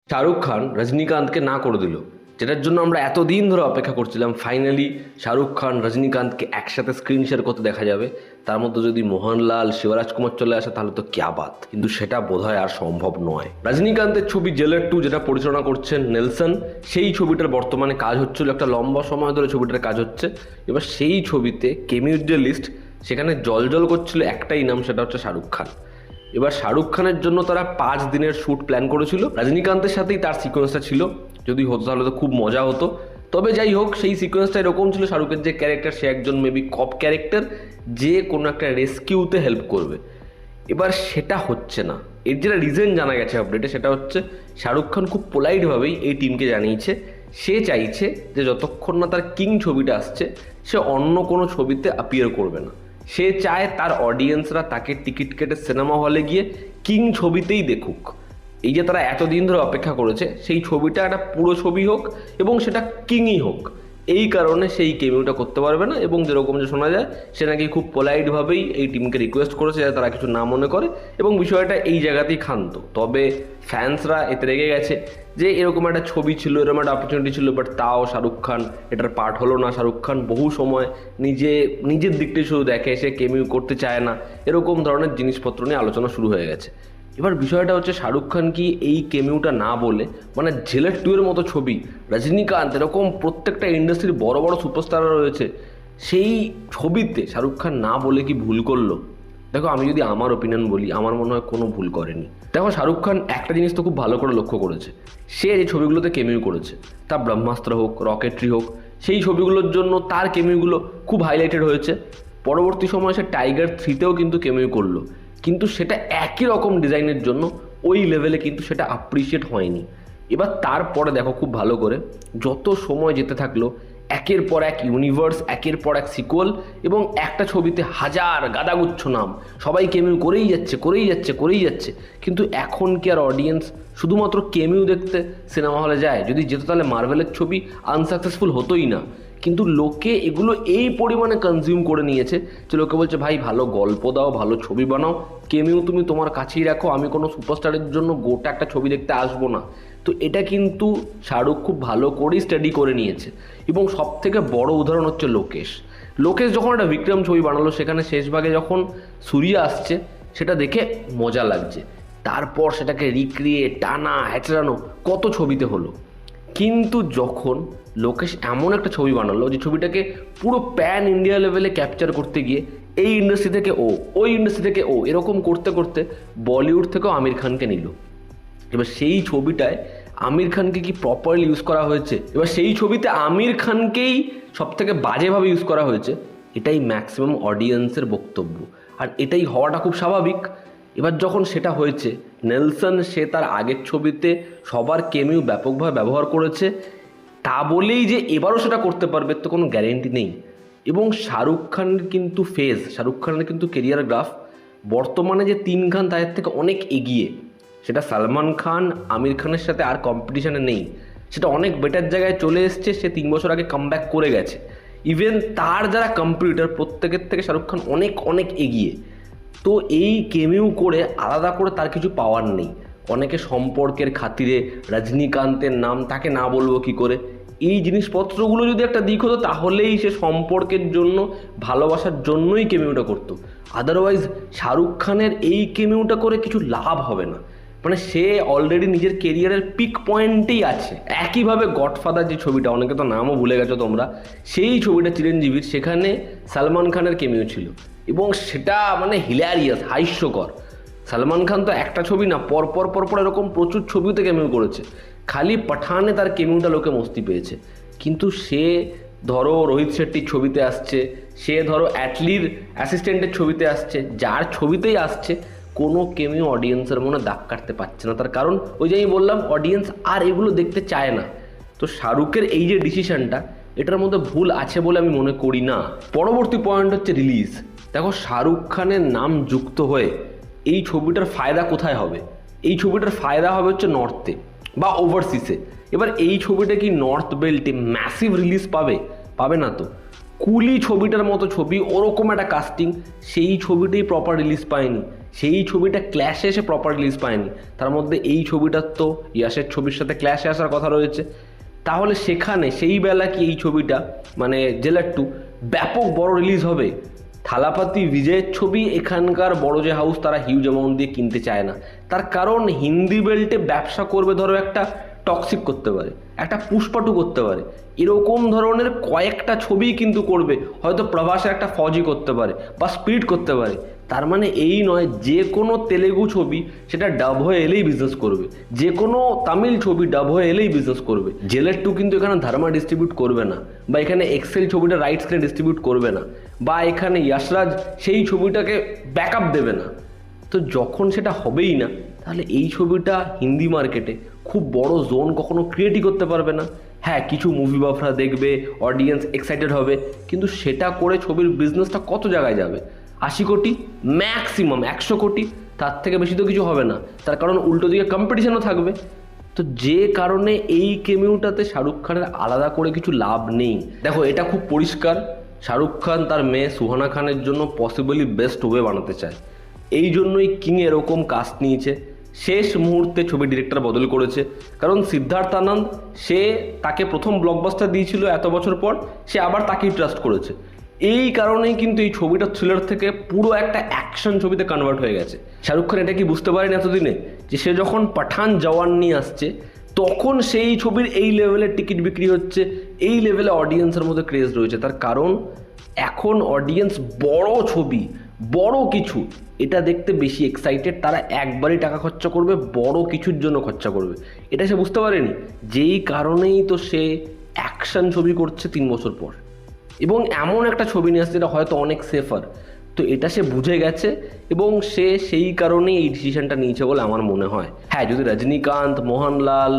শাহরুখ খান রজনীকান্তকে না করে দিল, যেটার জন্য আমরা এতদিন ধরে অপেক্ষা করছিলাম। ফাইনালি শাহরুখ খান রজনীকান্তকে একসাথে স্ক্রিন শেয়ার করতে দেখা যাবে। তার মধ্যে যদি মোহনলাল শিবরাজ কুমার চলে আসে তাহলে তো ক্যা বাত, কিন্তু সেটা বোধহয় আর সম্ভব নয়। রজনীকান্তের ছবি জেলার 2 যেটা পরিচালনা করছেন নেলসন, সেই ছবিটার বর্তমানে কাজ হচ্ছিল, একটা লম্বা সময় ধরে ছবিটার কাজ হচ্ছে। এবার সেই ছবিতে কেমিওর যে লিস্ট, সেখানে জল করছিল একটাই নাম, সেটা হচ্ছে শাহরুখ খান। এবার শাহরুখ খানের জন্য তারা 5 দিনের শ্যুট প্ল্যান করেছিল। রজনীকান্তের সাথেই তার সিকোয়েন্সটা ছিল, যদি হতো তাহলে তো খুব মজা হতো। তবে যাই হোক, সেই সিকোয়েন্সটা এরকম ছিল, শাহরুখের যে ক্যারেক্টার সে একজন মেবি কপ ক্যারেক্টার, যে কোনো একটা রেস্কিউতে হেল্প করবে। এবার সেটা হচ্ছে না। এর যেটা রিজন জানা গেছে আপডেটে, সেটা হচ্ছে শাহরুখ খান খুব পোলাইটভাবেই এই টিমকে জানিয়েছে সে চাইছে যে যতক্ষণ না তার কিং ছবিটা আসছে সে অন্য কোনো ছবিতে অ্যাপিয়ার করবে না। সে চায় তার অডিয়েন্সরা তাকে টিকিট কেটে সিনেমা হলে গিয়ে কিং ছবিতেই দেখুক। এই যে তারা এতদিন ধরে অপেক্ষা করেছে, সেই ছবিটা একটা পুরো ছবি হোক এবং সেটা কিংই হোক। এই কারণে সেই কেমিওটা করতে পারবে না, এবং যেরকম যে শোনা যায় সে নাকি খুব পোলাইটভাবেই এই টিমকে রিকোয়েস্ট করেছে যাতে তারা কিছু না মনে করে, এবং বিষয়টা এই জায়গাতেই ক্ষান্ত। তবে ফ্যান্সরা এতে রেগে গেছে যে এরকম একটা ছবি ছিল, এরকম একটা অপরচুনিটি ছিল, বাট তাও শাহরুখ খান এটার পার্ট হলো না। শাহরুখ খান বহু সময় নিজের দিকটাই শুধু দেখে, সে কেমিও করতে চায় না, এরকম ধরনের জিনিসপত্র নিয়ে আলোচনা শুরু হয়ে গেছে। এবার বিষয়টা হচ্ছে শাহরুখ খান কি এই কেমিওটা না বলে, মানে জেলার 2 এর মতো ছবি, রজনীকান্ত এরকম প্রত্যেকটা ইন্ডাস্ট্রির বড় বড় সুপারস্টাররা রয়েছে, সেই ছবিতে শাহরুখ খান না বলে কি ভুল করলো? দেখো, আমি যদি আমার ওপিনিয়ন বলি, আমার মনে হয় কোনো ভুল করেনি। দেখো, শাহরুখ খান একটা জিনিস তো খুব ভালো করে লক্ষ্য করেছে, সে যে ছবিগুলোতে কেমিও করেছে, তা ব্রহ্মাস্ত্র হোক, রকেট্রি হোক, সেই ছবিগুলোর জন্য তার কেমিওগুলো খুব হাইলাইটেড হয়েছে। পরবর্তী সময় সে টাইগার 3তেও কিন্তু কেমিও করলো, কিন্তু সেটা একই রকম ডিজাইনের জন্য ওই লেভেলে কিন্তু সেটা অ্যাপ্রিসিয়েট হয়নি। এবার তারপরে দেখো খুব ভালো করে, যত সময় যেতে থাকলো, একের পর এক ইউনিভার্স, একের পর এক সিকুয়েল, এবং একটা ছবিতে হাজার গাদাগুচ্ছ নাম, সবাই কেমিউ করেই যাচ্ছে। কিন্তু এখন কি আর অডিয়েন্স শুধুমাত্র কেমিউ দেখতে সিনেমা হলে যায়? যদি যেত তাহলে মার্ভেলের ছবি আনসাকসেসফুল হতোই না। কিন্তু লোকে এগুলো এই পরিমাণে কনজিউম করে নিয়েছে যে লোকে বলছে, ভাই ভালো গল্প দাও, ভালো ছবি বানাও, কেমিও তুমি তোমার কাছেই রাখো, আমি কোনো সুপারস্টারের জন্য গোটা একটা ছবি দেখতে আসবো না। তো এটা কিন্তু শাহরুখ খুব ভালো করেই স্টাডি করে নিয়েছে। এবং সব থেকে বড় উদাহরণ হচ্ছে লোকেশ যখন একটা বিক্রম ছবি বানালো, সেখানে শেষ ভাগে যখন সূর্য আসছে সেটা দেখে মজা লাগছে, তারপর সেটাকে রিক্রিয়েট, টানা হ্যাচড়ানো কত ছবিতে হলো। কিন্তু যখন লোকেশ এমন একটা ছবি বানালো যে ছবিটাকে পুরো প্যান ইন্ডিয়া লেভেলে ক্যাপচার করতে গিয়ে এই ইন্ডাস্ট্রি থেকে ও, ওই ইন্ডাস্ট্রি থেকে ও, এরকম করতে করতে বলিউড থেকেও আমির খানকে নিল। এবার সেই ছবিটায় আমির খানকে কি প্রপারলি ইউজ করা হয়েছে? এবার সেই ছবিতে আমির খানকেই সব থেকে বাজেভাবে ইউজ করা হয়েছে, এটাই ম্যাক্সিমাম অডিয়েন্সের বক্তব্য, আর এটাই হওয়াটা খুব স্বাভাবিক। এবার যখন সেটা হয়েছে, নেলসন সে তার আগের ছবিতে সবার কেমিও ব্যাপকভাবে ব্যবহার করেছে, তা বলেই যে এবারও সেটা করতে পারবে তো কোনো গ্যারেন্টি নেই। এবং শাহরুখ খানের কিন্তু শাহরুখ খানের কিন্তু কেরিয়ার গ্রাফ বর্তমানে যে 3 খান তাদের থেকে অনেক এগিয়ে। সেটা সালমান খান আমির খানের সাথে আর কম্পিটিশানে নেই, সেটা অনেক বেটার জায়গায় চলে এসছে। সে 3 বছর আগে কামব্যাক করে গেছে। ইভেন তার যারা কম্পিটিটর প্রত্যেকের থেকে শাহরুখ খান অনেক অনেক এগিয়ে। তো এই কেমিউ করে আলাদা করে তার কিছু পাওয়ার নেই। অনেকে সম্পর্কের খাতিরে রজনীকান্তের নাম, তাকে না বলবো কি করে, এই জিনিসপত্রগুলো যদি একটা দিক হতো তাহলেই সে সম্পর্কের জন্য, ভালোবাসার জন্যই কেমিউটা করতো। আদারওয়াইজ শাহরুখ খানের এই কেমিউটা করে কিছু লাভ হবে না। মানে সে অলরেডি নিজের কেরিয়ারের পিক পয়েন্টেই আছে। একইভাবে গডফাদার যে ছবিটা, অনেকে তো নামও ভুলে গেছো তোমরা, সেই ছবিটা চিরঞ্জীবীর, সেখানে সালমান খানের কেমিও ছিল, এবং সেটা মানে হিলারিয়াস, হাস্যকর। সালমান খান তো একটা ছবি না, পরপর এরকম প্রচুর ছবিতে কেমিও করেছে। খালি পাঠানে তার কেমিওটা লোকে মস্তি পেয়েছে। কিন্তু সে ধরো রোহিত শেট্টির ছবিতে আসছে, সে ধরো অ্যাটলির অ্যাসিস্ট্যান্টের ছবিতে আসছে, যার ছবিতেই আসছে কোনো কেমিও অডিয়েন্সের মনে দাগ কাটতে পারছে না। তার কারণ ওই যে আমি বললাম, অডিয়েন্স আর এগুলো দেখতে চায় না। তো শাহরুখের এই যে ডিসিশনটা, এটার মধ্যে ভুল আছে বলে আমি মনে করি না। পরবর্তী পয়েন্ট হচ্ছে রিলিজ। দেখো, শাহরুখ খানের নাম যুক্ত হয়ে এই ছবিটার ফায়দা কোথায় হবে? এই ছবিটার ফায়দা হবে হচ্ছে নর্থে বা ওভারসিসে। এবার এই ছবিটা কি নর্থ বেল্টে ম্যাসিভ রিলিজ পাবে না তো। কুলি ছবিটার মতো ছবি, ওরকম একটা কাস্টিং, সেই ছবিটাই প্রপার রিলিজ পায়নি। সেই ছবিটা ক্ল্যাশে এসে প্রপার রিলিজ পায়নি। তার মধ্যে এই ছবিটার তো ইয়াসের ছবির সাথে ক্ল্যাশে আসার কথা রয়েছে। তাহলে সেখানে সেই বেলা কি এই ছবিটা মানে জেলার 2 ব্যাপক বড় রিলিজ হবে? থালাপাতি বিজয়ের ছবি এখানকার বড় যে হাউস তারা হিউজ অ্যামাউন্ট দিয়ে কিনতে চায় না। তার কারণ হিন্দি বেল্টে ব্যবসা করবে ধরো একটা টক্সিক করতে পারে, একটা পুষ্পাটু করতে পারে, এরকম ধরনের কয়েকটা ছবি কিন্তু করবে। হয়তো প্রভাসের একটা ফৌজি করতে পারে বা স্পিড করতে পারে। তার মানে এই নয় যে কোনো তেলেগু ছবি সেটা ডাব হয়ে এলেই বিজনেস করবে, যে কোনো তামিল ছবি ডাব হয়ে এলেই বিজনেস করবে। জেলার 2 কিন্তু এখানে ধর্মা ডিস্ট্রিবিউট করবে না, বা এখানে এক্সেল ছবিটা রাইটস কিনে ডিস্ট্রিবিউট করবে না, বা এখানে ইয়াশরাজ সেই ছবিটাকে ব্যাকআপ দেবে না। তো যখন সেটা হবেই না, তাহলে এই ছবিটা হিন্দি মার্কেটে খুব বড় জোন কখনো ক্রিয়েটই করতে পারবে না। হ্যাঁ, কিছু মুভি বাফরা দেখবে, অডিয়েন্স এক্সাইটেড হবে, কিন্তু সেটা করে ছবির বিজনেসটা কত জায়গায় যাবে? 80 কোটি, ম্যাক্সিমাম 100 কোটি, তার থেকে বেশি তো কিছু হবে না। তার কারণ উল্টো দিকে কম্পিটিশনও থাকবে। তো যে কারণে এই কেমিউটাতে শাহরুখ খানের আলাদা করে কিছু লাভ নেই। দেখো, এটা খুব পরিষ্কার, শাহরুখ খান তার মেয়ে সুহানা খানের জন্য পসিবলি বেস্ট ওয়ে বানাতে চায়। এই জন্যই কিং এরকম কাস্ট নিয়েছে, শেষ মুহূর্তে ছবি ডিরেক্টর বদল করেছে। কারণ সিদ্ধার্থ আনন্দ, সে তাকে প্রথম ব্লকবাস্টার দিয়েছিল এত বছর পর, সে আবার তাকেই ট্রাস্ট করেছে। এই কারণেই কিন্তু এই ছবিটা থ্রিলার থেকে পুরো একটা অ্যাকশন ছবিতে কনভার্ট হয়ে গেছে। শাহরুখ খান এটা কি বুঝতে পারেনি এতদিনে যে সে যখন পাঠান জওয়ান নিয়ে আসছে, তখন সেই ছবির এই লেভেলের টিকিট বিক্রি হচ্ছে, এই লেভেলে অডিয়েন্সের মধ্যে ক্রেজ রয়েছে? তার কারণ এখন অডিয়েন্স বড় ছবি, বড় কিছু, এটা দেখতে বেশি এক্সাইটেড। তারা একবারই টাকা খরচা করবে, বড় কিছুর জন্য খরচা করবে। এটা সে বুঝতে পারেনি, যেই কারণেই তো সে অ্যাকশন ছবি করছে 3 বছর পর, এবং এমন একটা ছবি নিয়ে আসছে যেটা হয়তো অনেক সেফার। তো এটা সে বুঝে গেছে, এবং সে সেই কারণেই এই ডিসিশনটা নিয়েছে বলে আমার মনে হয়। হ্যাঁ, যদি রজনীকান্ত, মোহনলাল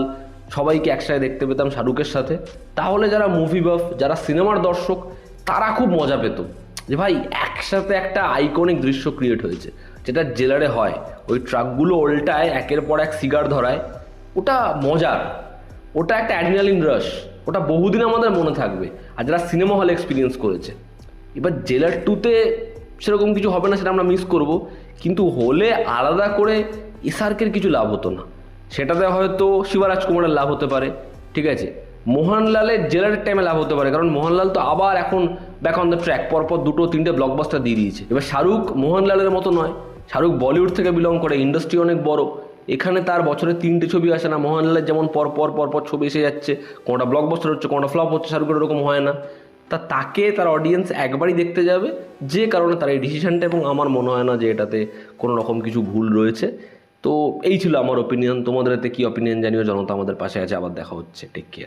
সবাইকে একসাথে দেখতে পেতাম শাহরুখের সাথে, তাহলে যারা মুভি বাফ, যারা সিনেমার দর্শক, তারা খুব মজা পেত যে ভাই একসাথে একটা আইকনিক দৃশ্য ক্রিয়েট হয়েছে। যেটা জেলারে হয়, ওই ট্রাকগুলো উল্টায়, একের পর এক সিগার ধরায়, ওটা মজার, ওটা একটা অ্যাড্রিনালিন রাশ, ওটা বহুদিন আমাদের মনে থাকবে। আর যারা সিনেমা হলে এক্সপিরিয়েন্স করেছে, এবার জেলার 2তে সেরকম কিছু হবে না, সেটা আমরা মিস করব। কিন্তু হলে আলাদা করে এসআরকের কিছু লাভ হতো না, সেটাতে হয়তো শিবরাজকুমারের লাভ হতে পারে, ঠিক আছে, মোহনলালের জেলারের টাইমে লাভ হতে পারে, কারণ মোহনলাল তো আবার এখন ব্যাক অন দ্য ট্র্যাক, পরপর 2-3টে ব্লকবাস্টার দিয়ে দিয়েছে। এবার শাহরুখ মোহনলালের মতো নয়, শাহরুখ বলিউড থেকে বিলং করে, ইন্ডাস্ট্রি অনেক বড়, এখানে তার বছরে 3টে ছবি আসে না। মোহনলালের যেমন পরপর ছবি এসে যাচ্ছে, কোনোটা ব্লকবাস্টার হচ্ছে, কোনোটা ফ্লপ হচ্ছে, শাহরুখের এরকম হয় না। তাকে তার অডিয়েন্স একবারই দেখতে যাবে, যে কারণে তার এই ডিসিশনটা, এবং আমার মনে হয় না যে এটাতে কোনো রকম কিছু ভুল রয়েছে। তো এই ছিল আমার ওপিনিয়ন। তোমাদের এতে কী অপিনিয়ন জানিও। জনতা আমাদের পাশে আছে। আবার দেখা হচ্ছে। Take care.